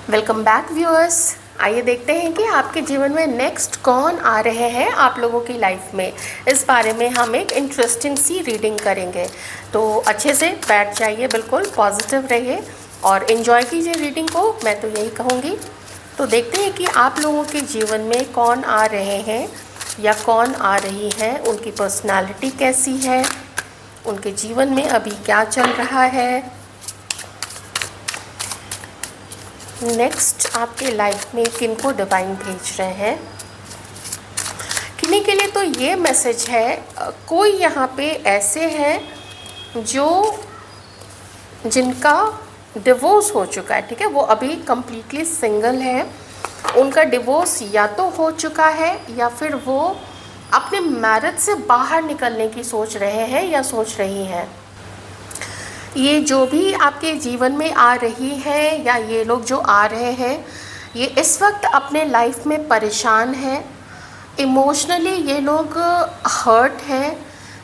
Welcome back viewers. आइए देखते हैं कि आपके जीवन में नेक्स्ट कौन आ रहे हैं आप लोगों की लाइफ में। इस बारे में हम एक इंटरेस्टिंग सी रीडिंग करेंगे, तो अच्छे से बैठ जाइए, बिल्कुल पॉजिटिव रहिए और इन्जॉय कीजिए रीडिंग को, मैं तो यही कहूँगी। तो देखते हैं कि आप लोगों के जीवन में कौन आ रहे हैं या कौन आ रही है, उनकी पर्सनालिटी कैसी है, उनके जीवन में अभी क्या चल रहा है। नेक्स्ट आपके लाइफ में किनको डिवाइन भेज रहे हैं। किन्हीं के लिए तो ये मैसेज है, कोई यहाँ पे ऐसे हैं जो जिनका डिवोर्स हो चुका है, ठीक है, वो अभी कम्प्लीटली सिंगल है। उनका डिवोर्स या तो हो चुका है या फिर वो अपने मैरिज से बाहर निकलने की सोच रहे हैं या सोच रही हैं। ये जो भी आपके जीवन में आ रही है या ये लोग जो आ रहे हैं, ये इस वक्त अपने लाइफ में परेशान हैं। इमोशनली ये लोग हर्ट हैं।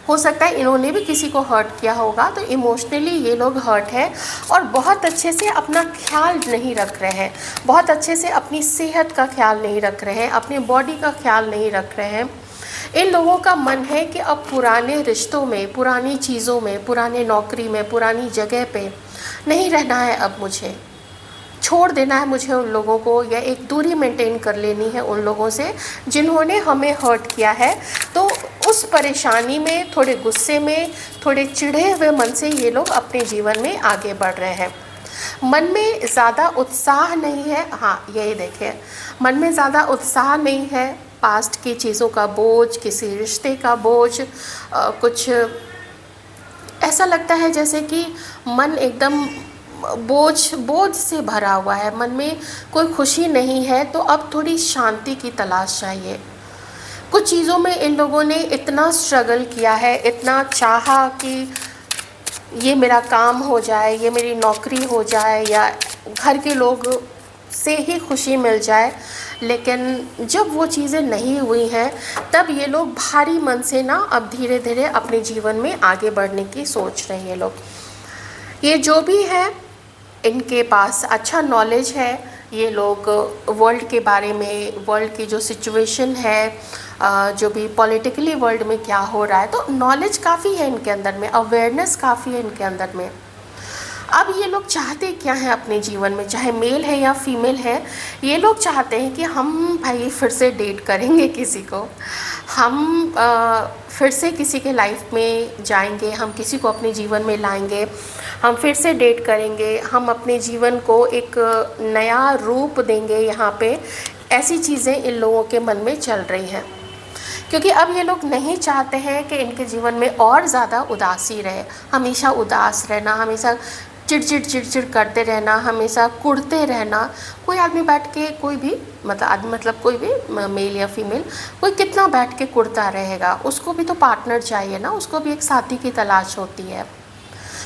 हो सकता है इन्होंने भी किसी को हर्ट किया होगा, तो इमोशनली ये लोग हर्ट हैं और बहुत अच्छे से अपना ख्याल नहीं रख रहे हैं, बहुत अच्छे से अपनी सेहत का ख्याल नहीं रख रहे हैं, अपनी बॉडी का ख्याल नहीं रख रहे हैं। इन लोगों का मन है कि अब पुराने रिश्तों में, पुरानी चीज़ों में, पुराने नौकरी में, पुरानी जगह पे नहीं रहना है, अब मुझे छोड़ देना है, मुझे उन लोगों को या एक दूरी मेंटेन कर लेनी है उन लोगों से जिन्होंने हमें हर्ट किया है। तो उस परेशानी में, थोड़े गुस्से में, थोड़े चिढ़े हुए मन से ये लोग अपने जीवन में आगे बढ़ रहे हैं। मन में ज़्यादा उत्साह नहीं है। हाँ, यही देखिए, मन में ज़्यादा उत्साह नहीं है। पास्ट की चीज़ों का बोझ, किसी रिश्ते का बोझ, कुछ ऐसा लगता है जैसे कि मन एकदम बोझ से भरा हुआ है, मन में कोई खुशी नहीं है। तो अब थोड़ी शांति की तलाश चाहिए। कुछ चीज़ों में इन लोगों ने इतना स्ट्रगल किया है, इतना चाहा कि ये मेरा काम हो जाए, ये मेरी नौकरी हो जाए या घर के लोग से ही खुशी मिल जाए, लेकिन जब वो चीज़ें नहीं हुई हैं तब ये लोग भारी मन से ना अब धीरे धीरे अपने जीवन में आगे बढ़ने की सोच रहे हैं। लोग ये जो भी है, इनके पास अच्छा नॉलेज है। ये लोग वर्ल्ड के बारे में, वर्ल्ड की जो सिचुएशन है, जो भी पॉलिटिकली वर्ल्ड में क्या हो रहा है, तो नॉलेज काफ़ी है इनके अंदर में, अवेयरनेस काफ़ी है इनके अंदर में। अब ये लोग चाहते क्या हैं अपने जीवन में, चाहे मेल है या फीमेल है, ये लोग चाहते हैं कि हम भाई फिर से डेट करेंगे किसी को, हम फिर से किसी के लाइफ में जाएंगे, हम किसी को अपने जीवन में लाएंगे, हम फिर से डेट करेंगे, हम अपने जीवन को एक नया रूप देंगे। यहाँ पे ऐसी चीज़ें इन लोगों के मन में चल रही हैं, क्योंकि अब ये लोग नहीं चाहते हैं कि इनके जीवन में और ज़्यादा उदासी रहे। हमेशा उदास रहना, हमेशा चिड़चिड़ करते रहना, हमेशा कुढ़ते रहना। कोई आदमी बैठ के, कोई भी मतलब कोई भी मेल या फीमेल, कोई कितना बैठ के कुढ़ता रहेगा। उसको भी तो पार्टनर चाहिए ना, उसको भी एक साथी की तलाश होती है।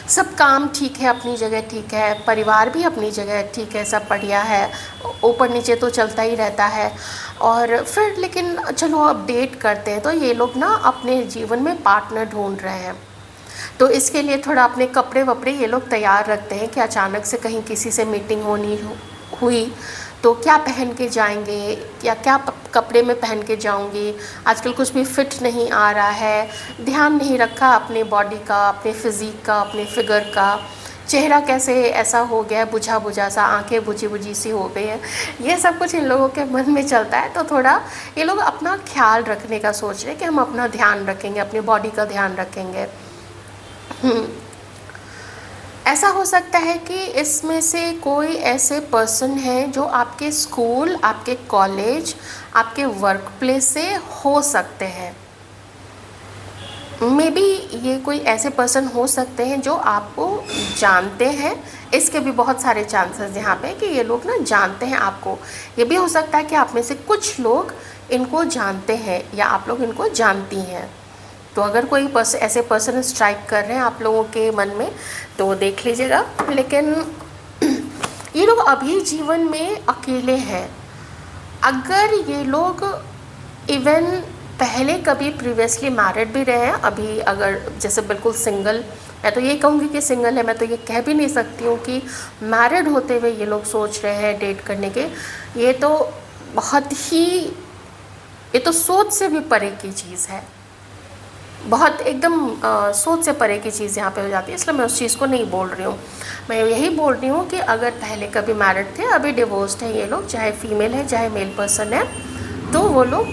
सब काम ठीक है, अपनी जगह ठीक है, परिवार भी अपनी जगह ठीक है, सब बढ़िया है, ऊपर नीचे तो चलता ही रहता है। और फिर लेकिन चलो अब डेट करते हैं, तो ये लोग ना अपने जीवन में पार्टनर ढूंढ रहे हैं। तो इसके लिए थोड़ा अपने कपड़े वपड़े ये लोग तैयार रखते हैं कि अचानक से कहीं किसी से मीटिंग हुई तो क्या पहन के जाएंगे या क्या कपड़े में पहन के जाऊंगी। आजकल कुछ भी फिट नहीं आ रहा है, ध्यान नहीं रखा अपने बॉडी का, अपने फिज़िक का, अपने फिगर का। चेहरा कैसे ऐसा हो गया है, बुझा बुझा सा, आंखें बुझी बुझी सी हो गई हैं। ये सब कुछ इन लोगों के मन में चलता है। तो थोड़ा ये लोग अपना ख्याल रखने का सोच रहे हैं कि हम अपना ध्यान रखेंगे, अपनी बॉडी का ध्यान रखेंगे। ऐसा हो सकता है कि इसमें से कोई ऐसे पर्सन है जो आपके स्कूल, आपके कॉलेज, आपके वर्क प्लेस से हो सकते हैं। मे बी ये कोई ऐसे पर्सन हो सकते हैं जो आपको जानते हैं। इसके भी बहुत सारे चांसेस यहाँ पे कि ये लोग ना जानते हैं आपको। ये भी हो सकता है कि आप में से कुछ लोग इनको जानते हैं या आप लोग इनको जानती हैं। तो अगर कोई ऐसे पर्सन स्ट्राइक कर रहे हैं आप लोगों के मन में, तो देख लीजिएगा। लेकिन ये लोग अभी जीवन में अकेले हैं। अगर ये लोग इवन पहले कभी प्रीवियसली मैरिड भी रहे हैं, अभी अगर जैसे बिल्कुल सिंगल मैं तो ये कहूँगी कि सिंगल है, मैं तो ये कह भी नहीं सकती हूँ कि मैरिड होते हुए ये लोग सोच रहे हैं डेट करने के। ये तो बहुत ही, ये तो सोच से भी परे की चीज़ है, बहुत एकदम सोच से परे की चीज़ यहाँ पे हो जाती है, इसलिए मैं उस चीज़ को नहीं बोल रही हूँ। मैं यही बोल रही हूँ कि अगर पहले कभी मैरिड थे, अभी डिवोर्स्ड है ये लोग, चाहे फीमेल है चाहे मेल पर्सन है, तो वो लोग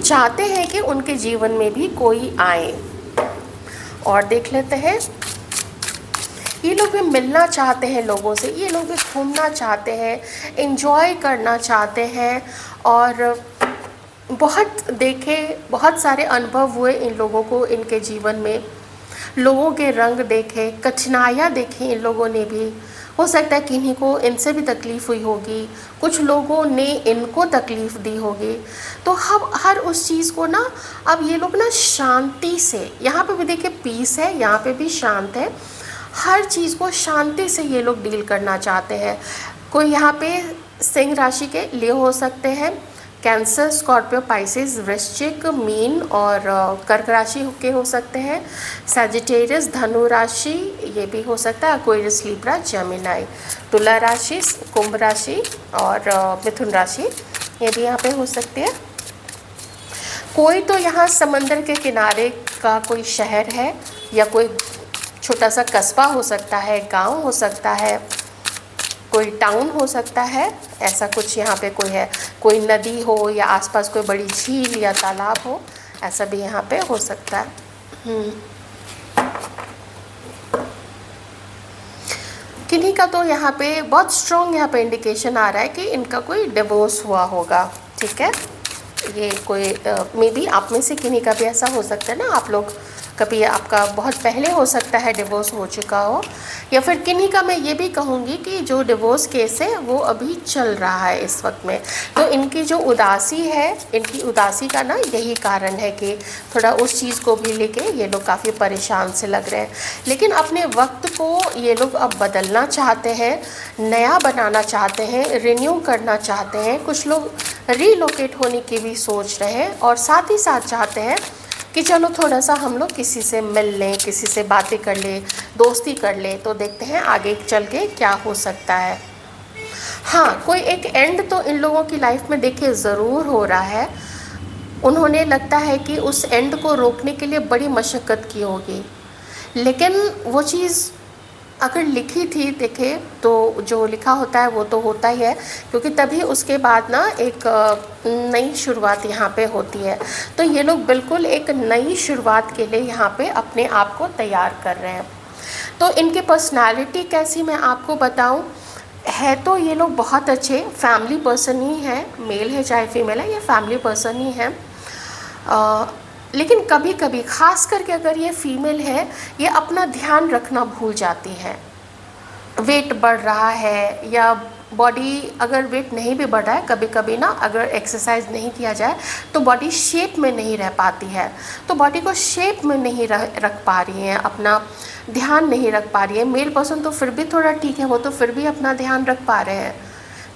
चाहते हैं कि उनके जीवन में भी कोई आए। और देख लेते हैं, ये लोग भी मिलना चाहते हैं लोगों से, ये लोग भी घूमना चाहते हैं, एंजॉय करना चाहते हैं, और बहुत देखे, बहुत सारे अनुभव हुए इन लोगों को इनके जीवन में, लोगों के रंग देखे, कठिनाइयाँ देखी इन लोगों ने भी। हो सकता है किन्हीं को इनसे भी तकलीफ़ हुई होगी, कुछ लोगों ने इनको तकलीफ़ दी होगी। तो हम हर उस चीज़ को ना, अब ये लोग ना शांति से, यहाँ पे भी देखिए पीस है, यहाँ पे भी शांत है, हर चीज़ को शांति से ये लोग डील करना चाहते हैं। कोई यहाँ पे सिंह राशि के लिए हो सकते हैं, कैंसर, स्कॉर्पियो, पाइसेस, वृश्चिक, मीन और कर्क राशि के हो सकते हैं, सैजिटेरियस, धनु राशि ये भी हो सकता है, एक्वेरियस, लिब्रा, जेमिनी, तुला राशि, कुंभ राशि और मिथुन राशि ये भी यहाँ पे हो सकती है। कोई तो यहाँ समंदर के किनारे का कोई शहर है, या कोई छोटा सा कस्बा हो सकता है, गांव हो सकता है, कोई टाउन हो सकता है, ऐसा कुछ यहाँ पे कोई है, कोई नदी हो या आसपास कोई बड़ी झील या तालाब हो, ऐसा भी यहाँ पे हो सकता है। किन्हीं का तो यहाँ पे बहुत स्ट्रॉन्ग यहाँ पे इंडिकेशन आ रहा है कि इनका कोई डिवोर्स हुआ होगा, ठीक है। ये कोई मे बी आप में से किन्हीं का भी ऐसा हो सकता है ना, आप लोग कभी, आपका बहुत पहले हो सकता है डिवोर्स हो चुका हो, या फिर किन्हीं का मैं ये भी कहूँगी कि जो डिवोर्स केस है वो अभी चल रहा है इस वक्त में। तो इनकी जो उदासी है, इनकी उदासी का ना यही कारण है कि थोड़ा उस चीज़ को भी लेके ये लोग काफ़ी परेशान से लग रहे हैं। लेकिन अपने वक्त को ये लोग अब बदलना चाहते हैं, नया बनाना चाहते हैं, रिन्यू करना चाहते हैं। कुछ लोग रीलोकेट होने की भी सोच रहे हैं, और साथ ही साथ चाहते हैं कि चलो थोड़ा सा हम लोग किसी से मिल लें, किसी से बातें कर लें, दोस्ती कर लें, तो देखते हैं आगे चल के क्या हो सकता है। हाँ, कोई एक एंड तो इन लोगों की लाइफ में देखिए ज़रूर हो रहा है। उन्होंने लगता है कि उस एंड को रोकने के लिए बड़ी मशक्क़त की होगी, लेकिन वो चीज़ अगर लिखी थी देखे तो जो लिखा होता है वो तो होता ही है, क्योंकि तभी उसके बाद ना एक नई शुरुआत यहाँ पे होती है। तो ये लोग बिल्कुल एक नई शुरुआत के लिए यहाँ पे अपने आप को तैयार कर रहे हैं। तो इनकी पर्सनालिटी कैसी मैं आपको बताऊँ, है तो ये लोग बहुत अच्छे फैमिली पर्सन ही हैं, मेल है चाहे फीमेल है, ये फैमिली पर्सन ही हैं। लेकिन कभी कभी ख़ास करके अगर ये फीमेल है, ये अपना ध्यान रखना भूल जाती है। वेट बढ़ रहा है या बॉडी, अगर वेट नहीं भी बढ़ रहा है, कभी कभी ना अगर एक्सरसाइज नहीं किया जाए तो बॉडी शेप में नहीं रह पाती है। तो बॉडी को शेप में नहीं रख पा रही है, अपना ध्यान नहीं रख पा रही है। मेल पर्सन तो फिर भी थोड़ा ठीक है, वो तो फिर भी अपना ध्यान रख पा रहे हैं,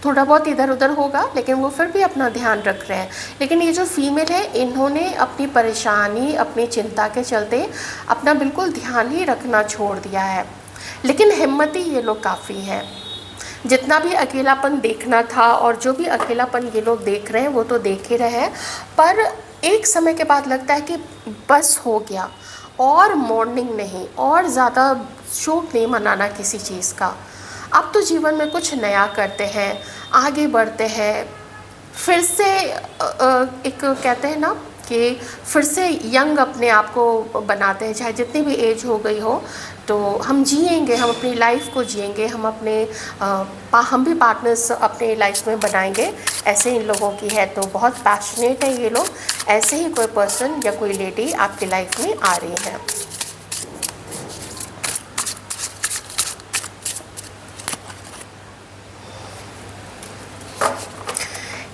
थोड़ा बहुत इधर उधर होगा लेकिन वो फिर भी अपना ध्यान रख रहे हैं। लेकिन ये जो फीमेल है, इन्होंने अपनी परेशानी, अपनी चिंता के चलते अपना बिल्कुल ध्यान ही रखना छोड़ दिया है। लेकिन हिम्मती ये लोग काफ़ी हैं। जितना भी अकेलापन देखना था और जो भी अकेलापन ये लोग देख रहे हैं वो तो देख ही रहे हैं, पर एक समय के बाद लगता है कि बस हो गया, और मॉर्निंग नहीं, और ज़्यादा शौक नहीं मनाना किसी चीज़ का। अब तो जीवन में कुछ नया करते हैं, आगे बढ़ते हैं, फिर से एक कहते हैं ना कि फिर से यंग अपने आप को बनाते हैं, चाहे जितनी भी एज हो गई हो। तो हम जिएंगे, हम अपनी लाइफ को जिएंगे, हम अपने हम भी पार्टनर्स अपने लाइफ में बनाएंगे, ऐसे इन लोगों की है। तो बहुत पैशनेट है ये लोग। ऐसे ही कोई पर्सन या कोई लेडी आपकी लाइफ में आ रही है।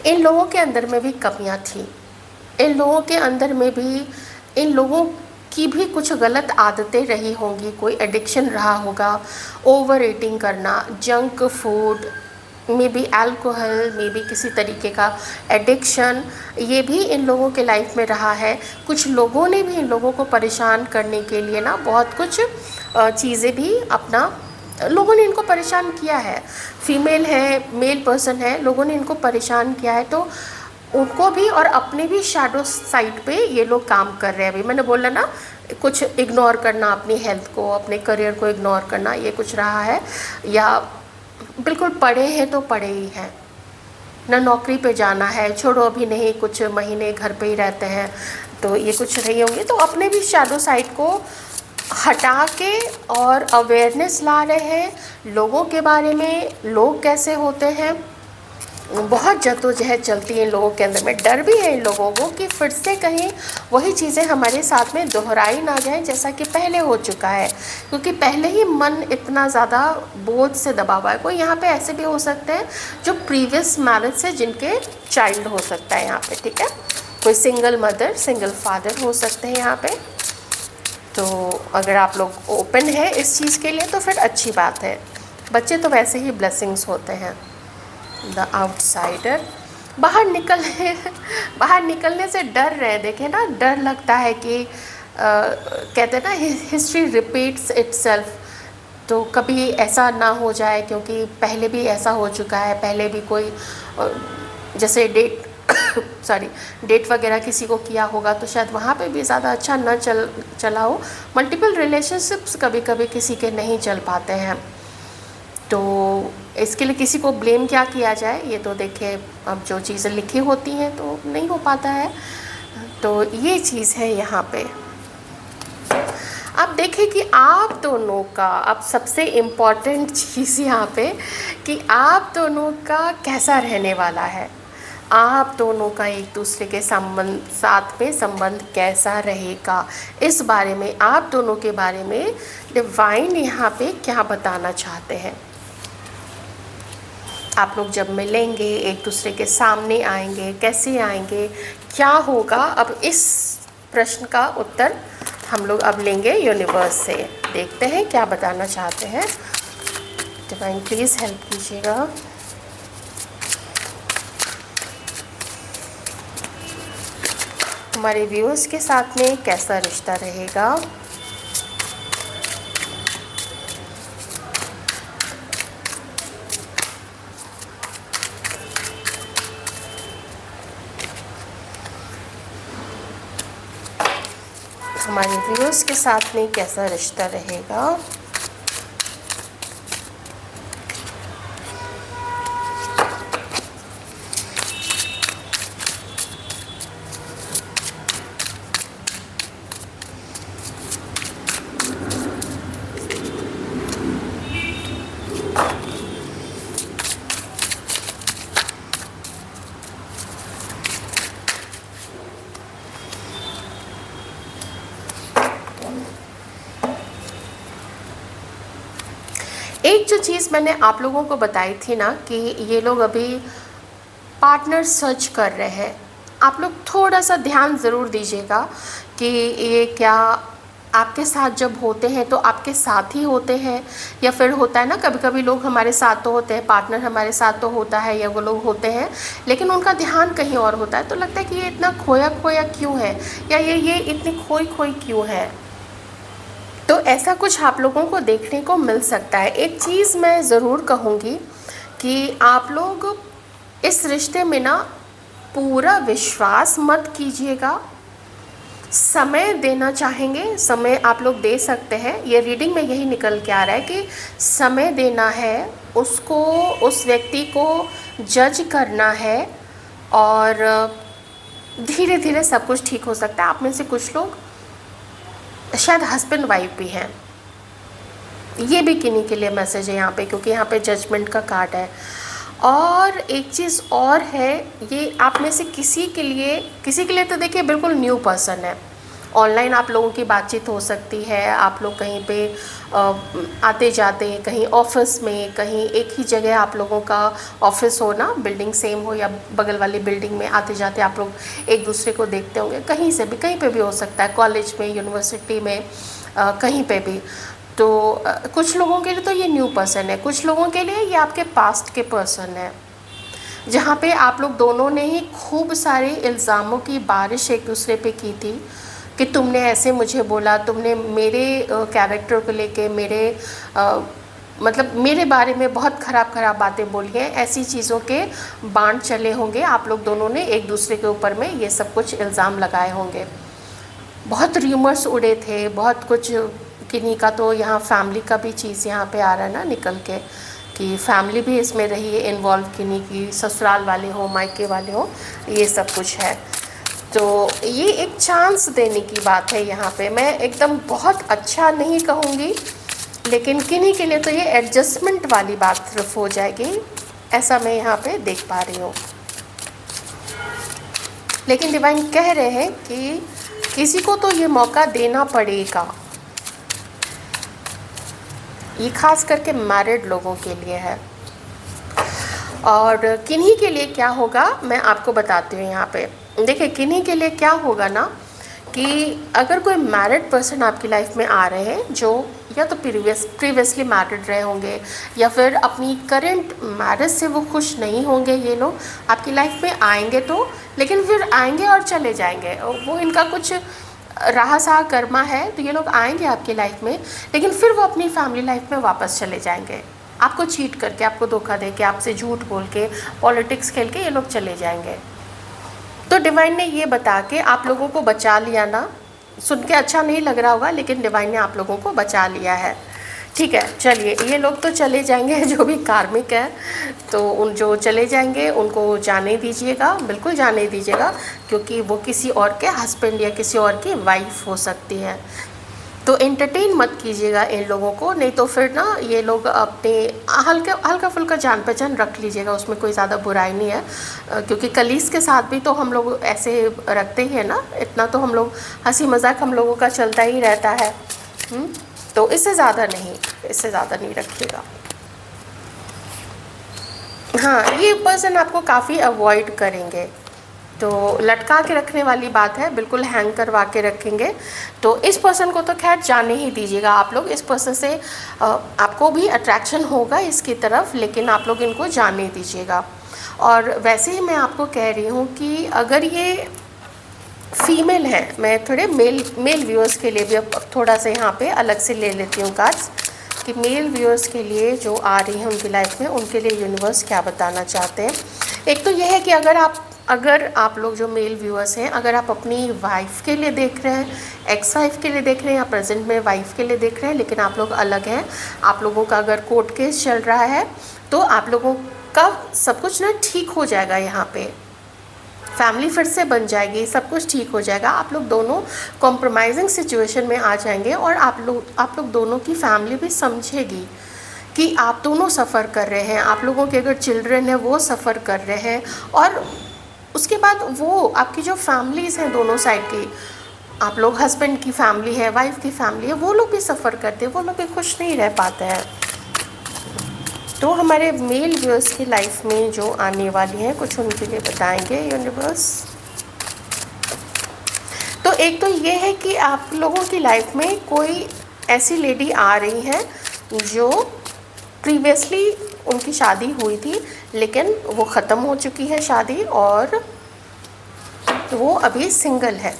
इन लोगों के अंदर में भी कमियां थी, इन लोगों के अंदर में भी, इन लोगों की भी कुछ गलत आदतें रही होंगी, कोई एडिक्शन रहा होगा, ओवर ईटिंग करना, junk food, may be alcohol, may be किसी तरीके का एडिक्शन, ये भी इन लोगों के लाइफ में रहा है। कुछ लोगों ने भी इन लोगों को परेशान करने के लिए ना बहुत कुछ चीज़ें भी अपना, लोगों ने इनको परेशान किया है। फीमेल है, मेल पर्सन है, लोगों ने इनको परेशान किया है, तो उनको भी और अपने भी शैडो साइड पे ये लोग काम कर रहे हैं। अभी मैंने बोला ना, कुछ इग्नोर करना, अपनी हेल्थ को, अपने करियर को इग्नोर करना, ये कुछ रहा है। या बिल्कुल पढ़े हैं तो पढ़े ही हैं, ना नौकरी पे जाना है, छोड़ो अभी नहीं, कुछ महीने घर पे ही रहते हैं, तो ये कुछ रही होंगे। तो अपने भी शैडो साइड को हटा के और अवेयरनेस ला रहे हैं लोगों के बारे में, लोग कैसे होते हैं। बहुत जद्दोजहद चलती है इन लोगों के अंदर में, डर भी है इन लोगों को कि फिर से कहीं वही चीज़ें हमारे साथ में दोहराई ना जाए जैसा कि पहले हो चुका है, क्योंकि पहले ही मन इतना ज़्यादा बोझ से दबा हुआ है। कोई यहाँ पे ऐसे भी हो सकते हैं जो प्रीवियस मैरिज से जिनके चाइल्ड हो सकता है यहाँ पे, ठीक है, कोई सिंगल मदर, सिंगल फादर हो सकते हैं यहाँ पे। तो अगर आप लोग ओपन है इस चीज़ के लिए तो फिर अच्छी बात है। बच्चे तो वैसे ही ब्लेसिंग्स होते हैं। द आउटसाइडर, बाहर निकलने से डर रहे, देखें ना, डर लगता है कि कहते हैं ना, हिस्ट्री रिपीट्स इटसेल्फ, तो कभी ऐसा ना हो जाए, क्योंकि पहले भी ऐसा हो चुका है। पहले भी कोई जैसे डेट डेट वगैरह किसी को किया होगा तो शायद वहाँ पे भी ज़्यादा अच्छा ना चला हो। मल्टीपल रिलेशनशिप्स कभी कभी किसी के नहीं चल पाते हैं, तो इसके लिए किसी को ब्लेम क्या किया जाए, ये तो देखिए अब जो चीज़ें लिखी होती हैं तो नहीं हो पाता है। तो ये चीज़ है यहाँ पे। अब देखें कि आप दोनों का, अब सबसे इम्पॉर्टेंट चीज़ यहाँ पे कि आप दोनों का कैसा रहने वाला है, आप दोनों का एक दूसरे के साथ में संबंध कैसा रहेगा, इस बारे में, आप दोनों के बारे में डिवाइन यहाँ पे क्या बताना चाहते हैं। आप लोग जब मिलेंगे, एक दूसरे के सामने आएंगे, कैसे आएंगे, क्या होगा, अब इस प्रश्न का उत्तर हम लोग अब लेंगे यूनिवर्स से। देखते हैं क्या बताना चाहते हैं। डिवाइन प्लीज़ हेल्प कीजिएगा। हमारे व्यूअर्स के साथ में कैसा रिश्ता रहेगा। हमारे व्यूअर्स के साथ में कैसा रिश्ता रहेगा। एक जो चीज़ मैंने आप लोगों को बताई थी ना कि ये लोग अभी पार्टनर सर्च कर रहे हैं, आप लोग थोड़ा सा ध्यान ज़रूर दीजिएगा कि ये क्या आपके साथ जब होते हैं तो आपके साथ ही होते हैं, या फिर होता है ना कभी कभी लोग हमारे साथ तो होते हैं, पार्टनर हमारे साथ तो होता है, या वो लोग होते हैं लेकिन उनका ध्यान कहीं और होता है, तो लगता है कि ये इतना खोया खोया क्यों है, या ये इतनी खोई खोई क्यों है। तो ऐसा कुछ आप लोगों को देखने को मिल सकता है। एक चीज़ मैं ज़रूर कहूँगी कि आप लोग इस रिश्ते में ना पूरा विश्वास मत कीजिएगा। समय देना चाहेंगे, समय आप लोग दे सकते हैं। ये रीडिंग में यही निकल के आ रहा है कि समय देना है उसको, उस व्यक्ति को जज करना है, और धीरे धीरे सब कुछ ठीक हो सकता है। आप में से कुछ लोग शायद हस्बैंड वाइफ भी हैं, ये भी किन्हीं के लिए मैसेज है यहाँ पे, क्योंकि यहाँ पे जजमेंट का कार्ड है। और एक चीज़ और है, ये आप में से किसी के लिए तो देखिए बिल्कुल न्यू पर्सन है। ऑनलाइन आप लोगों की बातचीत हो सकती है, आप लोग कहीं पे आते जाते, कहीं ऑफिस में, कहीं एक ही जगह आप लोगों का ऑफिस हो ना, बिल्डिंग सेम हो, या बगल वाली बिल्डिंग में आते जाते आप लोग एक दूसरे को देखते होंगे, कहीं से भी, कहीं पे भी हो सकता है, कॉलेज में, यूनिवर्सिटी में, कहीं पे भी। तो कुछ लोगों के लिए तो ये न्यू पर्सन है, कुछ लोगों के लिए ये आपके पास्ट के पर्सन है, जहाँ पे आप लोग दोनों ने ही खूब सारे इल्ज़ामों की बारिश एक दूसरे पे की थी कि तुमने ऐसे मुझे बोला, तुमने मेरे कैरेक्टर को लेके मेरे मतलब मेरे बारे में बहुत ख़राब ख़राब बातें बोली हैं। ऐसी चीज़ों के बाण चले होंगे, आप लोग दोनों ने एक दूसरे के ऊपर में ये सब कुछ इल्ज़ाम लगाए होंगे। बहुत र्यूमर्स उड़े थे, बहुत कुछ। किन्हीं का तो यहाँ फैमिली का भी चीज़ यहाँ पे आ रहा है ना निकल के, कि फैमिली भी इसमें रही है इन्वॉल्व, किन्हीं की ससुराल वाले हो, मायके वाले हो, ये सब कुछ है। तो ये एक चांस देने की बात है यहाँ पे। मैं एकदम बहुत अच्छा नहीं कहूँगी, लेकिन किन्हीं के लिए तो ये एडजस्टमेंट वाली बात सिर्फ हो जाएगी, ऐसा मैं यहाँ पे देख पा रही हूँ। लेकिन डिवाइन कह रहे हैं कि किसी को तो ये मौका देना पड़ेगा। ये खास करके मैरिड लोगों के लिए है। और किन्हीं के लिए क्या होगा मैं आपको बताती हूँ यहाँ पे। देखिए किन्हीं के लिए क्या होगा ना, कि अगर कोई मैरिड पर्सन आपकी लाइफ में आ रहे हैं जो या तो प्रीवियसली मैरिड रहे होंगे, या फिर अपनी करंट मैरिज से वो खुश नहीं होंगे, ये लोग आपकी लाइफ में आएंगे तो, लेकिन फिर आएंगे और चले जाएंगे। वो इनका कुछ राह सा कर्मा है, तो ये लोग आएंगे आपकी लाइफ में, लेकिन फिर वो अपनी फैमिली लाइफ में वापस चले जाएंगे। आपको चीट करके, आपको धोखा दे के, आपसे झूठ बोल के, पॉलिटिक्स खेल के ये लोग चले जाएंगे। तो डिवाइन ने ये बता के आप लोगों को बचा लिया ना, सुन के अच्छा नहीं लग रहा होगा, लेकिन डिवाइन ने आप लोगों को बचा लिया है। ठीक है, चलिए ये लोग तो चले जाएंगे, जो भी कार्मिक है, तो उन जो चले जाएंगे उनको जाने दीजिएगा, बिल्कुल जाने दीजिएगा, क्योंकि वो किसी और के हस्बैंड या किसी और की वाइफ हो सकती है। तो एंटरटेन मत कीजिएगा इन लोगों को, नहीं तो फिर ना ये लोग अपने हल्का फुल्का जान पहचान रख लीजिएगा, उसमें कोई ज़्यादा बुराई नहीं है। क्योंकि कलीस के साथ भी तो हम लोग ऐसे रखते ही है ना, इतना तो हम लोग हंसी मजाक हम लोगों का चलता ही रहता है। तो इससे ज़्यादा नहीं रखिएगा। हाँ, ये पर्सन आपको काफ़ी अवॉइड करेंगे, तो लटका के रखने वाली बात है, बिल्कुल हैंग करवा के रखेंगे। तो इस पर्सन को तो खैर जाने ही दीजिएगा आप लोग। इस पर्सन से आपको भी अट्रैक्शन होगा इसकी तरफ, लेकिन आप लोग इनको जाने दीजिएगा। और वैसे ही मैं आपको कह रही हूँ कि अगर ये फीमेल है, मैं थोड़े मेल व्यूअर्स के लिए भी अब थोड़ा सा यहाँ पे अलग से ले लेती हूँ कार्ड्स, कि मेल व्यूअर्स के लिए जो आ रही हैं उनकी लाइफ में, उनके लिए यूनिवर्स क्या बताना चाहते हैं। एक तो यह है कि अगर आप लोग जो मेल व्यूअर्स हैं, अगर आप अपनी वाइफ के लिए देख रहे हैं, एक्स वाइफ के लिए देख रहे हैं, या प्रेजेंट में वाइफ के लिए देख रहे हैं, लेकिन आप लोग अलग हैं, आप लोगों का अगर कोर्ट केस चल रहा है, तो आप लोगों का सब कुछ ना ठीक हो जाएगा। यहाँ पे फैमिली फिर से बन जाएगी, सब कुछ ठीक हो जाएगा। आप लोग दोनों कॉम्प्रोमाइजिंग सिचुएशन में आ जाएंगे, और आप लोग दोनों की फैमिली भी समझेगी कि आप दोनों सफ़र कर रहे हैं, आप लोगों के अगर चिल्ड्रन है वो सफ़र कर रहे हैं। और उसके बाद वो आपकी जो फैमिलीज़ हैं दोनों साइड की, आप लोग हस्बैंड की फैमिली है, वाइफ की फैमिली है, वो लोग भी सफ़र करते हैं, वो लोग भी खुश नहीं रह पाते हैं। तो हमारे मेल व्यूअर्स की लाइफ में जो आने वाली हैं, कुछ उनके लिए बताएंगे यूनिवर्स। तो एक तो ये है कि आप लोगों की लाइफ में कोई ऐसी लेडी आ रही है जो प्रीवियसली उनकी शादी हुई थी, लेकिन वो ख़त्म हो चुकी है शादी, और वो अभी सिंगल है।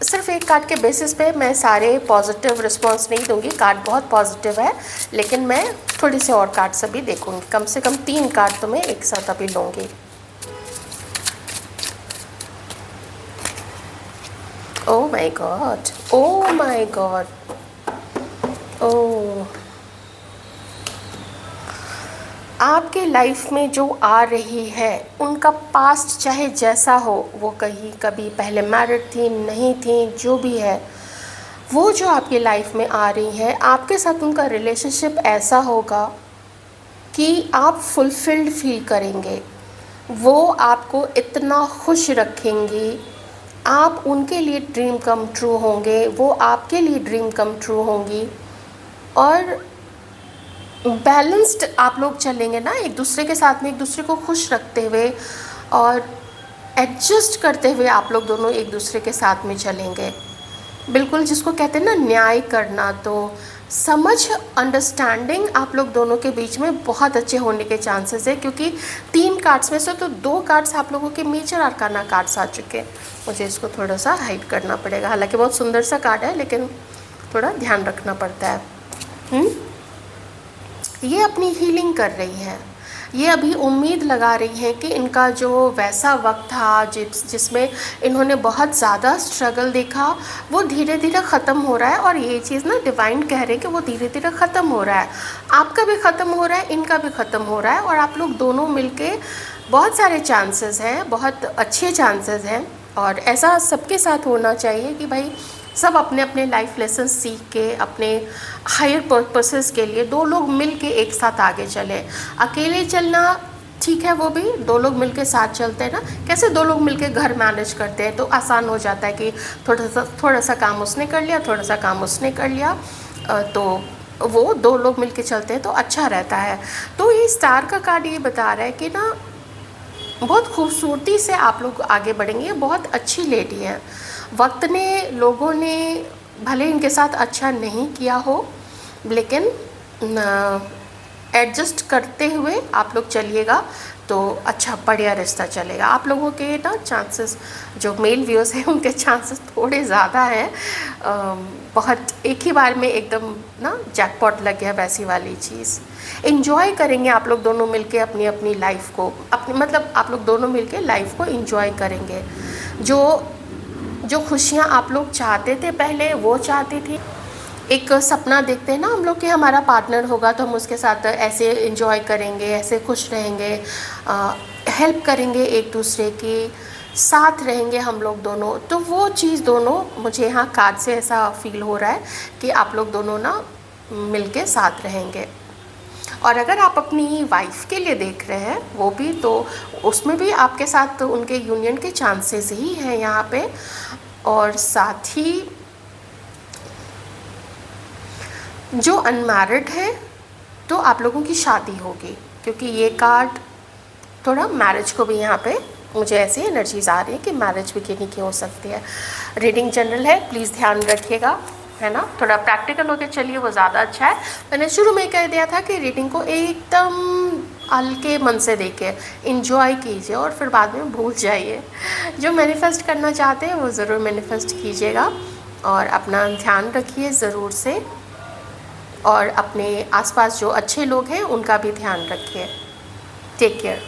सिर्फ एक कार्ड के बेसिस पे मैं सारे पॉजिटिव रिस्पांस नहीं दूंगी। कार्ड बहुत पॉजिटिव है, लेकिन मैं थोड़ी सी और कार्ड्स अभी देखूंगी, कम से कम 3 कार्ड तो मैं एक साथ अभी लूँगी। Oh my god, oh my god, oh, आपके लाइफ में जो आ रही है उनका पास्ट चाहे जैसा हो, वो कभी पहले मैरिड थी, नहीं थी, जो भी है, वो जो आपकी लाइफ में आ रही है, आपके साथ उनका रिलेशनशिप ऐसा होगा कि आप फुलफिल्ड फील करेंगे। वो आपको इतना खुश रखेंगी, आप उनके लिए ड्रीम कम ट्रू होंगे, वो आपके लिए ड्रीम कम ट्रू होंगी। और बैलेंस्ड आप लोग चलेंगे ना एक दूसरे के साथ में, एक दूसरे को खुश रखते हुए। और एडजस्ट करते हुए आप लोग दोनों एक दूसरे के साथ में चलेंगे। बिल्कुल जिसको कहते हैं ना न्याय करना, तो समझ, अंडरस्टैंडिंग आप लोग दोनों के बीच में बहुत अच्छे होने के चांसेस है, क्योंकि 3 कार्ड्स में से तो 2 कार्ड्स आप लोगों के मेजर आर्काना कार्ड्स आ चुके हैं। मुझे इसको थोड़ा सा हाइड करना पड़ेगा, हालांकि बहुत सुंदर सा कार्ड है लेकिन थोड़ा ध्यान रखना पड़ता है। ये अपनी हीलिंग कर रही है, ये अभी उम्मीद लगा रही है कि इनका जो वैसा वक्त था जिसमें इन्होंने बहुत ज़्यादा स्ट्रगल देखा, वो धीरे धीरे ख़त्म हो रहा है। और ये चीज़ ना डिवाइन कह रहे हैं कि वो धीरे धीरे ख़त्म हो रहा है, आपका भी ख़त्म हो रहा है, इनका भी ख़त्म हो रहा है। और आप लोग दोनों मिलके बहुत सारे चांसेस हैं, बहुत अच्छे चांसेस हैं, और ऐसा सबके साथ होना चाहिए कि भाई सब अपने अपने लाइफ लेसन सीख के अपने हायर पर्पसेस के लिए 2 लोग मिल के एक साथ आगे चले। अकेले चलना ठीक है, वो भी 2 लोग मिल के साथ चलते हैं ना, कैसे 2 लोग मिल के घर मैनेज करते हैं तो आसान हो जाता है कि थोड़ा सा काम उसने कर लिया, थोड़ा सा काम उसने कर लिया, तो वो 2 लोग मिल के चलते हैं तो अच्छा रहता है। तो ये स्टार का कार्ड ये बता रहा है कि ना बहुत खूबसूरती से आप लोग आगे बढ़ेंगे। बहुत अच्छी लेडी है, वक्त ने, लोगों ने भले इनके साथ अच्छा नहीं किया हो, लेकिन एडजस्ट करते हुए आप लोग चलिएगा तो अच्छा बढ़िया रिश्ता चलेगा। आप लोगों के ना चांसेस, जो मेल व्यूअर्स हैं उनके चांसेस थोड़े ज़्यादा हैं, बहुत एक ही बार में एकदम ना जैकपॉट लग गया वैसी वाली चीज़। इन्जॉय करेंगे आप लोग दोनों मिलके अपनी अपनी लाइफ को, अपनी मतलब आप लोग दोनों मिलके लाइफ को इन्जॉय करेंगे। जो खुशियाँ आप लोग चाहते थे पहले, वो चाहती थी, एक सपना देखते हैं ना हम लोग कि हमारा पार्टनर होगा तो हम उसके साथ ऐसे एंजॉय करेंगे, ऐसे खुश रहेंगे, हेल्प करेंगे, एक दूसरे की साथ रहेंगे हम लोग दोनों। तो वो चीज़ दोनों मुझे यहाँ कार्ड से ऐसा फील हो रहा है कि आप लोग दोनों ना मिलके साथ रहेंगे। और अगर आप अपनी वाइफ के लिए देख रहे हैं वो भी, तो उसमें भी आपके साथ उनके यूनियन के चांसेस ही हैं यहाँ पे। और साथ ही जो अनमैरिड है तो आप लोगों की शादी होगी, क्योंकि ये कार्ड थोड़ा मैरिज को भी यहाँ पे मुझे ऐसी एनर्जीज आ रही है कि मैरिज भी की हो सकती है। रीडिंग जनरल है, प्लीज़ ध्यान रखिएगा, है ना, थोड़ा प्रैक्टिकल होके चलिए, वो ज़्यादा अच्छा है। मैंने शुरू में कह दिया था कि रीडिंग को एकदम हल्के मन से देखे, इंजॉय कीजिए और फिर बाद में भूल जाइए। जो मैनिफेस्ट करना चाहते हैं वो ज़रूर मैनिफेस्ट कीजिएगा, और अपना ध्यान रखिए ज़रूर से, और अपने आसपास जो अच्छे लोग हैं उनका भी ध्यान रखिए। Take care.